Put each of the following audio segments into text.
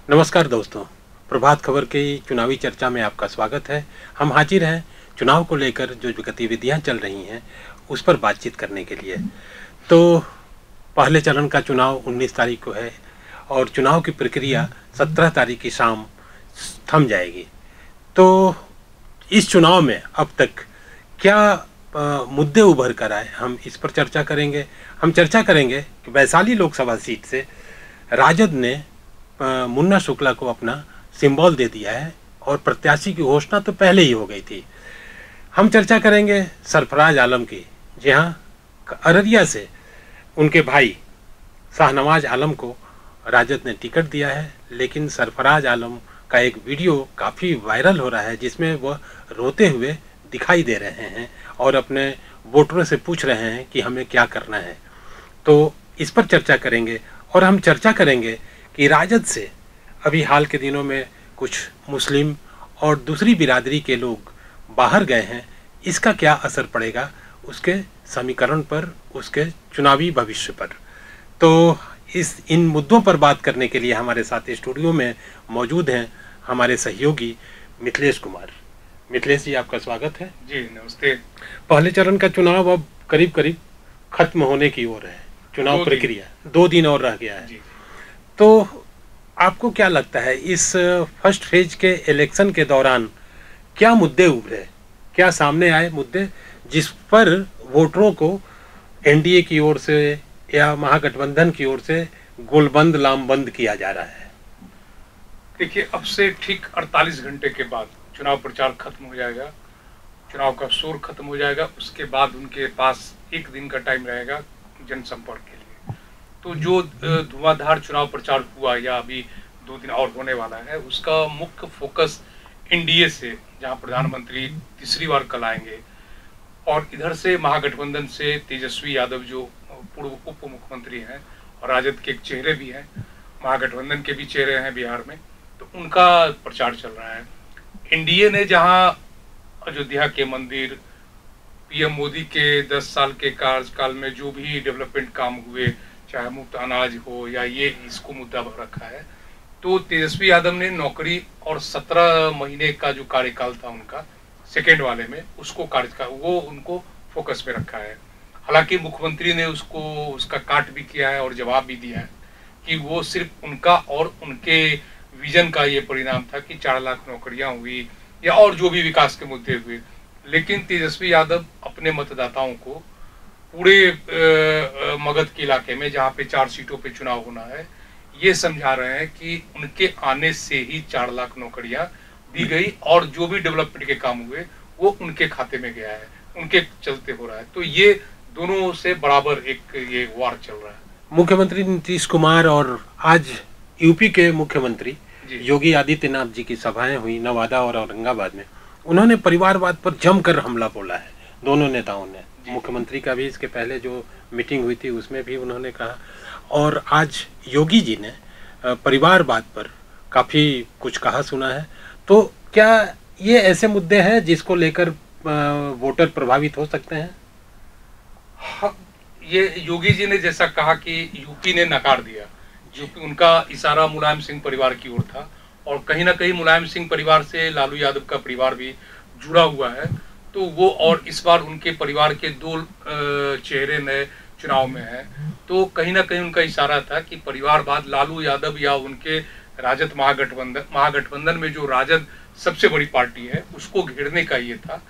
नमस्कार दोस्तों, प्रभात खबर की चुनावी चर्चा में आपका स्वागत है। हम हाजिर हैं चुनाव को लेकर जो गतिविधियां चल रही हैं उस पर बातचीत करने के लिए। तो पहले चरण का चुनाव 19 तारीख को है और चुनाव की प्रक्रिया 17 तारीख की शाम थम जाएगी। तो इस चुनाव में अब तक क्या मुद्दे उभर कर आए, हम इस पर चर्चा करेंगे। हम चर्चा करेंगे कि वैशाली लोकसभा सीट से राजद ने मुन्ना शुक्ला को अपना सिंबल दे दिया है और प्रत्याशी की घोषणा तो पहले ही हो गई थी। हम चर्चा करेंगे सरफराज आलम की, जहां अररिया से उनके भाई शाहनवाज आलम को राजद ने टिकट दिया है, लेकिन सरफराज आलम का एक वीडियो काफ़ी वायरल हो रहा है जिसमें वह रोते हुए दिखाई दे रहे हैं और अपने वोटरों से पूछ रहे हैं कि हमें क्या करना है। तो इस पर चर्चा करेंगे और हम चर्चा करेंगे कि राजद से अभी हाल के दिनों में कुछ मुस्लिम और दूसरी बिरादरी के लोग बाहर गए हैं, इसका क्या असर पड़ेगा उसके समीकरण पर, उसके चुनावी भविष्य पर। तो इन मुद्दों पर बात करने के लिए हमारे साथ स्टूडियो में मौजूद हैं हमारे सहयोगी मिथिलेश कुमार। मिथिलेश जी, आपका स्वागत है। जी नमस्ते। पहले चरण का चुनाव अब करीब करीब खत्म होने की ओर है। चुनाव प्रक्रिया 2 दिन और रह गया है जी। तो आपको क्या लगता है इस फर्स्ट फेज के इलेक्शन के दौरान क्या मुद्दे उभरे, क्या सामने आए मुद्दे जिस पर वोटरों को एनडीए की ओर से या महागठबंधन की ओर से गोलबंद लामबंद किया जा रहा है? देखिए, अब से ठीक 48 घंटे के बाद चुनाव प्रचार खत्म हो जाएगा, चुनाव का शोर खत्म हो जाएगा। उसके बाद उनके पास एक दिन का टाइम रहेगा जनसंपर्क के लिए। तो जो धुआंधार चुनाव प्रचार हुआ या अभी 2 दिन और होने वाला है, उसका मुख्य फोकस एनडीए से, जहां प्रधानमंत्री तीसरी बार कल आएंगे, और इधर से महागठबंधन से तेजस्वी यादव जो पूर्व उप मुख्यमंत्री हैं और राजद के एक चेहरे भी हैं, महागठबंधन के भी चेहरे हैं बिहार में, तो उनका प्रचार चल रहा है। एनडीए ने जहां अयोध्या के मंदिर, पीएम मोदी के 10 साल के कार्यकाल में जो भी डेवलपमेंट काम हुए, चाहे मुफ्त अनाज हो या ये, इसको मुद्दा रखा है। तो तेजस्वी यादव ने नौकरी और 17 महीने का जो कार्यकाल था उनका सेकेंड वाले में, उसको कार्यकाल वो उनको फोकस में रखा है। हालांकि मुख्यमंत्री ने उसका काट भी किया है और जवाब भी दिया है कि वो सिर्फ उनका और उनके विजन का ये परिणाम था कि 4 लाख नौकरियां हुई या और जो भी विकास के मुद्दे हुए। लेकिन तेजस्वी यादव अपने मतदाताओं को पूरे मगध के इलाके में, जहाँ पे 4 सीटों पे चुनाव होना है, ये समझा रहे हैं कि उनके आने से ही 4 लाख नौकरियां दी गई और जो भी डेवलपमेंट के काम हुए वो उनके खाते में गया है, उनके चलते हो रहा है। तो ये दोनों से बराबर एक ये वार चल रहा है। मुख्यमंत्री नीतीश कुमार और आज यूपी के मुख्यमंत्री योगी आदित्यनाथ जी की सभाएं हुई नवादा और औरंगाबाद में। उन्होंने परिवारवाद पर जमकर हमला बोला है, दोनों नेताओं ने। मुख्यमंत्री का भी इसके पहले जो मीटिंग हुई थी उसमें भी उन्होंने कहा, और आज योगी जी ने परिवारवाद पर काफ़ी कुछ कहा सुना है। तो क्या ये ऐसे मुद्दे हैं जिसको लेकर वोटर प्रभावित हो सकते हैं? हाँ, ये योगी जी ने जैसा कहा कि यूपी ने नकार दिया, यूपी, उनका इशारा मुलायम सिंह परिवार की ओर था और कहीं ना कहीं मुलायम सिंह परिवार से लालू यादव का परिवार भी जुड़ा हुआ है। तो वो, और इस बार उनके परिवार के 2 चेहरे नए चुनाव में हैं, तो कहीं ना कहीं उनका इशारा था कि परिवारवाद, लालू यादव या उनके राजद महागठबंधन में जो राजद सबसे बड़ी पार्टी है, उसको घेरने का ये था।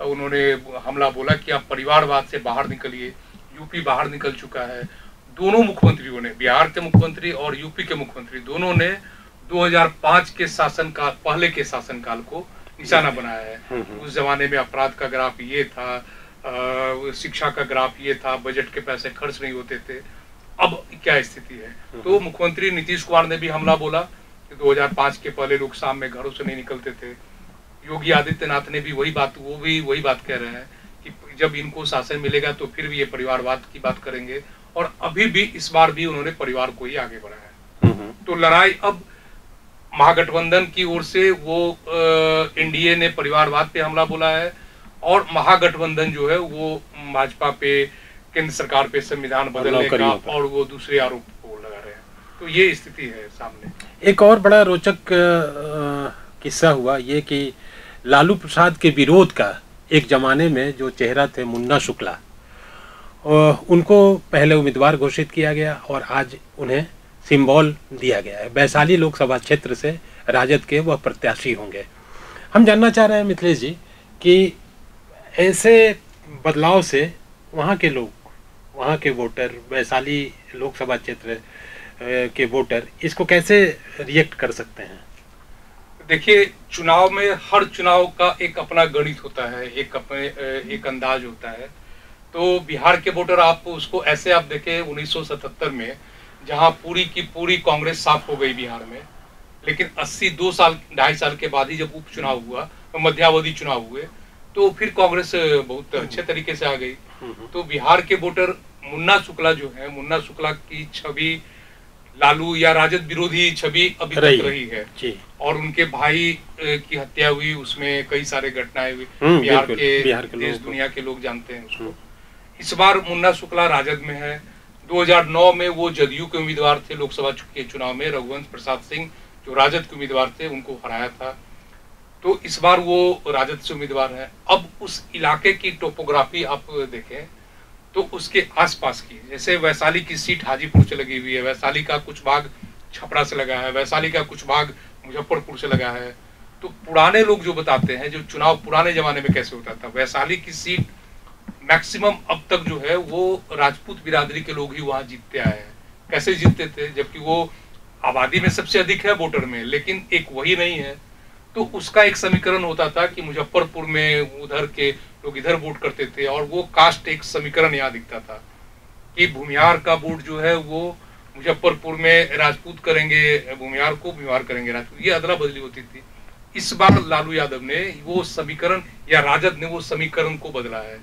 उन्होंने हमला बोला कि आप परिवारवाद से बाहर निकलिए। यूपी बाहर निकल चुका है। दोनों मुख्यमंत्रियों ने, बिहार के मुख्यमंत्री और यूपी के मुख्यमंत्री, दोनों ने 2005 के शासनकाल, पहले के शासनकाल को निशाना बनाया है। उस जमाने में अपराध का ग्राफ ये था, शिक्षा का ग्राफ ये था, बजट के पैसे खर्च नहीं होते थे। अब क्या स्थिति है? तो मुख्यमंत्री नीतीश कुमार ने भी हमला बोला कि 2005 के पहले लोग शाम में घरों से नहीं निकलते थे। योगी आदित्यनाथ ने भी वही बात कह रहे हैं कि जब इनको शासन मिलेगा तो फिर भी ये परिवारवाद की बात करेंगे, और अभी भी इस बार भी उन्होंने परिवार को ही आगे बढ़ाया है। तो लड़ाई अब महागठबंधन की ओर से, वो एनडीए ने परिवारवाद पे हमला बोला है और महागठबंधन जो है वो भाजपा पे, केंद्र सरकार पे संविधान बदलने का और वो दूसरे आरोप को लगा रहे हैं। तो ये स्थिति है सामने। एक और बड़ा रोचक किस्सा हुआ ये कि लालू प्रसाद के विरोध का एक जमाने में जो चेहरा थे मुन्ना शुक्ला, उनको पहले उम्मीदवार घोषित किया गया और आज उन्हें सिंबल दिया गया है। वैशाली लोकसभा क्षेत्र से राजद के वह प्रत्याशी होंगे। हम जानना चाह रहे हैं मिथिलेश जी कि ऐसे बदलाव से वहाँ के लोग, वहाँ के वोटर, वैशाली लोकसभा क्षेत्र के वोटर इसको कैसे रिएक्ट कर सकते हैं? देखिए, चुनाव में हर चुनाव का एक अपना गणित होता है, एक अंदाज होता है। तो बिहार के वोटर आप उसको ऐसे आप देखें 1977 में जहां पूरी की पूरी कांग्रेस साफ हो गई बिहार में, लेकिन 82 साल 2.5 साल के बाद ही जब उपचुनाव हुआ, मध्यावधि चुनाव हुए, तो फिर कांग्रेस बहुत अच्छे तरीके से आ गई। तो बिहार के वोटर मुन्ना शुक्ला जो है, मुन्ना शुक्ला की छवि लालू या राजद विरोधी छवि अभी तक रही है जी। और उनके भाई की हत्या हुई, उसमें कई सारे घटनाएं हुई, बिहार के देश दुनिया के लोग जानते हैं उसको। इस बार मुन्ना शुक्ला राजद में है। 2009 में वो जदयू के उम्मीदवार थे लोकसभा के चुनाव में, रघुवंश प्रसाद सिंह जो राजद के उम्मीदवार थे उनको हराया था। तो इस बार वो राजद से उम्मीदवार है। अब उस इलाके की टोपोग्राफी आप देखें तो उसके आसपास की, जैसे वैशाली की सीट हाजीपुर से लगी हुई है, वैशाली का कुछ भाग छपरा से लगा है, वैशाली का कुछ भाग मुजफ्फरपुर से लगा है। तो पुराने लोग जो बताते हैं, जो चुनाव पुराने जमाने में कैसे होता था, वैशाली की सीट मैक्सिमम अब तक जो है वो राजपूत बिरादरी के लोग ही वहां जीतते आए हैं। कैसे जीतते थे, जबकि वो आबादी में सबसे अधिक है वोटर में, लेकिन एक वही नहीं है। तो उसका एक समीकरण होता था कि मुजफ्फरपुर में उधर के लोग इधर वोट करते थे, और वो कास्ट एक समीकरण यहाँ दिखता था कि भूमिहार का वोट जो है वो मुजफ्फरपुर में राजपूत करेंगे भूमिहार को, भूमिहार करेंगे राजपूत, ये अदला बदली होती थी। इस बार लालू यादव ने वो समीकरण, या राजद ने वो समीकरण को बदला है।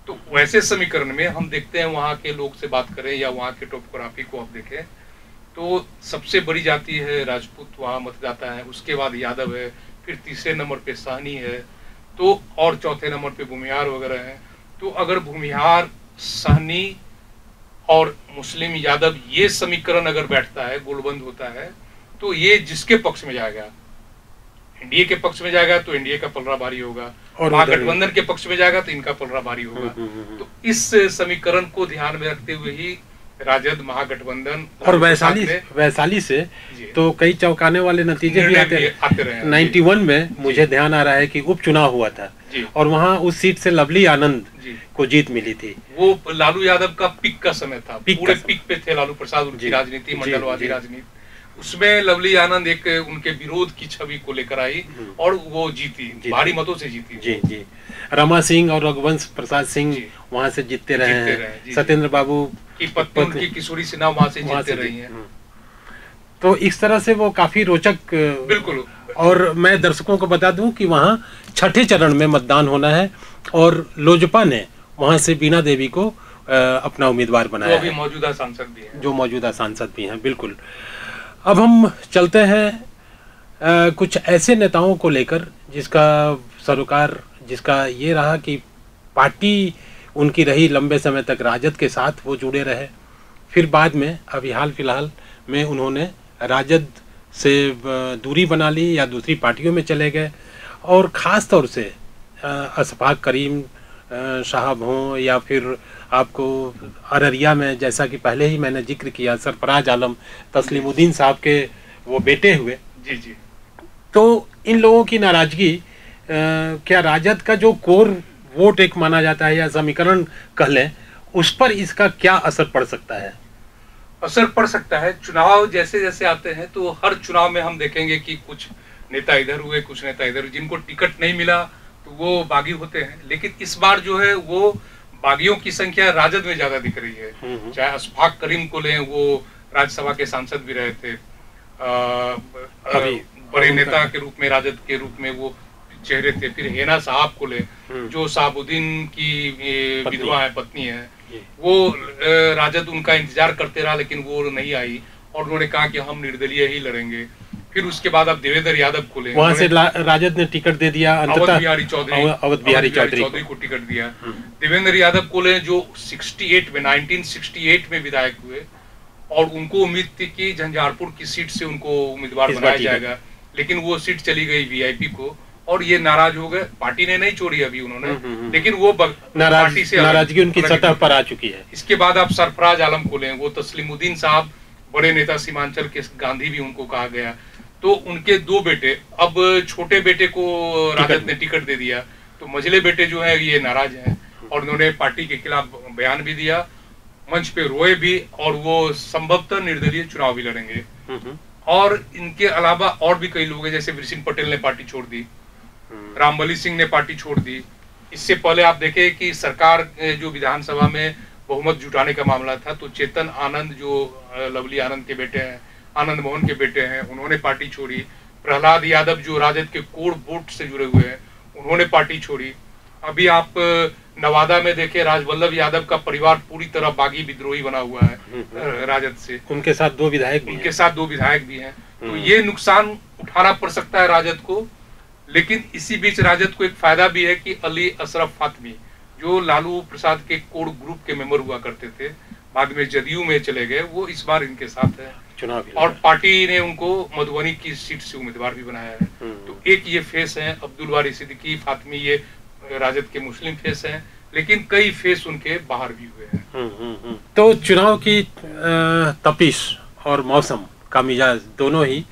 तो वैसे समीकरण में हम देखते हैं, वहां के लोग से बात करें या वहां के टोपोग्राफी को आप देखें तो सबसे बड़ी जाति है राजपूत, वहां मतदाता है, उसके बाद यादव है, फिर तीसरे नंबर पे सहनी है, तो और चौथे नंबर पे भूमिहार वगैरह है। तो अगर भूमिहार, सहनी और मुस्लिम यादव ये समीकरण अगर बैठता है, गोलबंद होता है, तो ये जिसके पक्ष में जाएगा, एनडीए के पक्ष में जाएगा तो एनडीए का पलड़ा भारी होगा, और महागठबंधन के पक्ष में जाएगा तो इनका पलड़ा भारी होगा। तो इस समीकरण को ध्यान में रखते हुए ही राजद, महागठबंधन और वैशाली से तो कई चौंकाने वाले नतीजे भी आते रहे। 91 में मुझे ध्यान आ रहा है कि उपचुनाव हुआ था और वहां उस सीट से लवली आनंद को जीत मिली थी। वो लालू यादव का पिक का समय था, पूरे पिक पे थे लालू प्रसाद, उनकी राजनीति, मंडलवादी राजनीति। उसमें लवली आनंद एक उनके विरोध की छवि को लेकर आई और वो जीती, भारी मतों से जीती। जी जी। रमा सिंह और रघुवंश प्रसाद सिंह वहां से जीतते रहे हैं। सत्येंद्र बाबू की पत्नी उनकी किशोरी सिन्हा वहां से जीतते रही हैं। तो इस तरह से वो काफी रोचक, बिल्कुल। और मैं दर्शकों को बता दूं कि वहाँ छठे चरण में मतदान होना है और लोजपा ने वहाँ से बीना देवी को अपना उम्मीदवार बनाया है, मौजूदा सांसद भी हैं, जो मौजूदा सांसद भी हैं। बिल्कुल। अब हम चलते हैं कुछ ऐसे नेताओं को लेकर जिसका सरोकार, जिसका ये रहा कि पार्टी उनकी रही लंबे समय तक राजद के साथ वो जुड़े रहे, फिर बाद में अभी हाल फिलहाल में उन्होंने राजद से दूरी बना ली या दूसरी पार्टियों में चले गए। और ख़ास तौर से अशफाक करीम साहब हों या फिर आपको अररिया में, जैसा कि पहले ही मैंने जिक्र किया, सरफराज आलम तस्लीमुद्दीन साहब के वो बेटे हुए। जी जी। तो इन लोगों की नाराजगी क्या राजद का जो कोर वोट एक माना जाता है या समीकरण कह लें, उस पर इसका क्या असर पड़ सकता है? असर पड़ सकता है। चुनाव जैसे जैसे आते हैं तो हर चुनाव में हम देखेंगे कि कुछ नेता इधर हुए, कुछ नेता इधर, जिनको टिकट नहीं मिला तो वो बागी होते हैं। लेकिन इस बार जो है वो बागियों की संख्या राजद में ज्यादा दिख रही है। चाहे अशफाक करीम को लें, वो राज्यसभा के सांसद भी रहे थे, बड़े नेता के रूप में, राजद के रूप में वो चेहरे थे। फिर हेना साहब को ले, जो साहबुद्दीन की विधवा है, पत्नी है, वो राजद उनका इंतजार करते रहा लेकिन वो नहीं आई और उन्होंने कहा कि हम निर्दलीय ही लड़ेंगे। फिर उसके बाद आप देवेंद्र यादव को ले, वहां से राजद ने टिकट दे दिया, अवध बिहारी चौधरी को टिकट दिया। देवेंद्र यादव को ले, जो 1968 में विधायक हुए और उनको उम्मीद थी कि झंझारपुर की सीट से उनको उम्मीदवार बनाया जाएगा, लेकिन वो सीट चली गई वीआईपी को और ये नाराज हो गए। पार्टी ने नहीं छोड़ी अभी उन्होंने, लेकिन वो पार्टी से नाराजगी उनकी सतह पर आ चुकी है। इसके बाद आप सरफराज आलम को लें, वो तस्लीमुद्दीन साहब बड़े नेता सीमांचल के, गांधी भी उनको कहा गया, तो उनके दो बेटे, अब छोटे बेटे को राजद ने टिकट दे दिया, तो मझले बेटे जो है ये नाराज हैं और उन्होंने पार्टी के खिलाफ बयान भी दिया, मंच पे रोए भी, और वो संभवतः निर्दलीय चुनाव भी लड़ेंगे। और इनके अलावा और भी कई लोग हैं, जैसे वीर सिंह पटेल ने पार्टी छोड़ दी, रामबली सिंह ने पार्टी छोड़ दी। इससे पहले आप देखें कि सरकार जो विधानसभा में बहुमत जुटाने का मामला था, तो चेतन आनंद जो लवली आनंद के बेटे हैं, आनंद मोहन के बेटे हैं, उन्होंने पार्टी छोड़ी। प्रहलाद यादव जो राजद के कोर वोट से जुड़े हुए हैं, उन्होंने पार्टी छोड़ी। अभी आप नवादा में देखें, राजवल्लभ यादव का परिवार पूरी तरह बागी विद्रोही बना हुआ है राजद से। उनके साथ दो विधायक भी हैं। तो ये नुकसान उठाना पड़ सकता है राजद को, लेकिन इसी बीच राजद को एक फायदा भी है कि अली अशरफ फातमी जो लालू प्रसाद के कोर ग्रुप के मेंबर हुआ करते थे, बाद में जदयू में चले गए, वो इस बार इनके साथ है चुनाव, और पार्टी ने उनको मधुबनी की सीट से उम्मीदवार भी बनाया है। तो एक ये फेस है अब्दुल वारी सिद्दीकी फातमी, ये राजद के मुस्लिम फेस हैं, लेकिन कई फेस उनके बाहर भी हुए हैं। तो चुनाव की तपिश और मौसम का मिजाज दोनों ही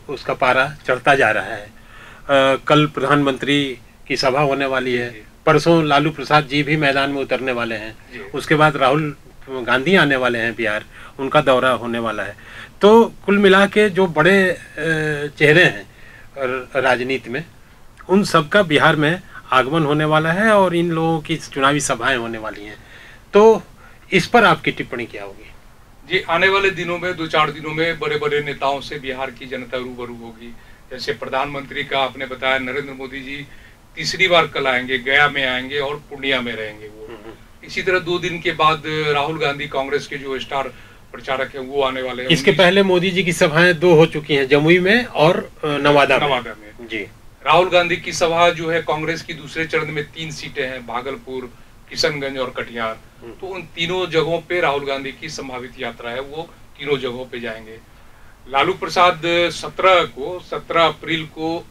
उसका पारा चढ़ता जा रहा है। कल प्रधानमंत्री की सभा होने वाली है, परसों लालू प्रसाद जी भी मैदान में उतरने वाले हैं, उसके बाद राहुल गांधी आने वाले हैं बिहार, उनका दौरा होने वाला है। तो कुल मिला के जो बड़े चेहरे हैं राजनीति में, उन सब का बिहार में आगमन होने वाला है और इन लोगों की चुनावी सभाएं होने वाली हैं। तो इस पर आपकी टिप्पणी क्या होगी? जी, आने वाले दिनों में 2-4 दिनों में बड़े बड़े नेताओं से बिहार की जनता रूबरू होगी। जैसे प्रधानमंत्री का आपने बताया, नरेंद्र मोदी जी तीसरी बार कल आएंगे, गया में आएंगे और पूर्णिया में रहेंगे वो। इसी तरह 2 दिन के बाद राहुल गांधी, कांग्रेस के जो स्टार प्रचारक हैं, वो आने वाले हैं। इसके पहले मोदी जी की सभाएं 2 हो चुकी हैं, जमुई में और नवादा में। जी, राहुल गांधी की सभा जो है कांग्रेस की दूसरे चरण में 3 सीटें हैं, भागलपुर, किशनगंज और कटिहार। तो उन तीनों जगहों पे राहुल गांधी की संभावित यात्रा है, वो तीनों जगहों पे जाएंगे। लालू प्रसाद 17 अप्रैल को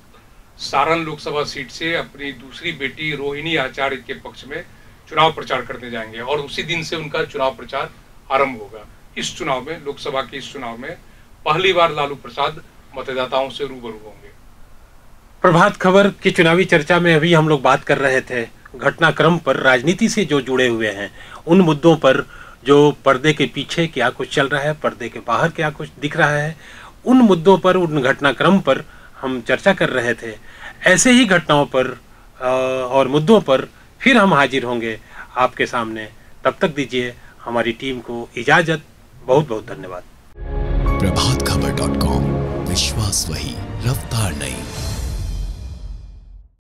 सारण लोकसभा सीट से अपनी दूसरी बेटी रोहिणी आचार्य के पक्ष में चुनाव प्रचार करने जाएंगे और उसी दिन से उनका चुनाव प्रचार आरंभ होगा। इस चुनाव में, लोकसभा के इस चुनाव में पहली बार लालू प्रसाद मतदाताओं से रूबरू होंगे। प्रभात खबर की चुनावी चर्चा में अभी हम लोग बात कर रहे थे घटनाक्रम पर, राजनीति से जो जुड़े हुए हैं उन मुद्दों पर, जो पर्दे के पीछे क्या कुछ चल रहा है, पर्दे के बाहर क्या कुछ दिख रहा है, उन मुद्दों पर, उन घटनाक्रम पर हम चर्चा कर रहे थे। ऐसे ही घटनाओं पर और मुद्दों पर फिर हम हाजिर होंगे आपके सामने। तब तक दीजिए हमारी टीम को इजाज़त। बहुत बहुत धन्यवाद। प्रभातखबर.com, विश्वास वही, रफ्तार नहीं।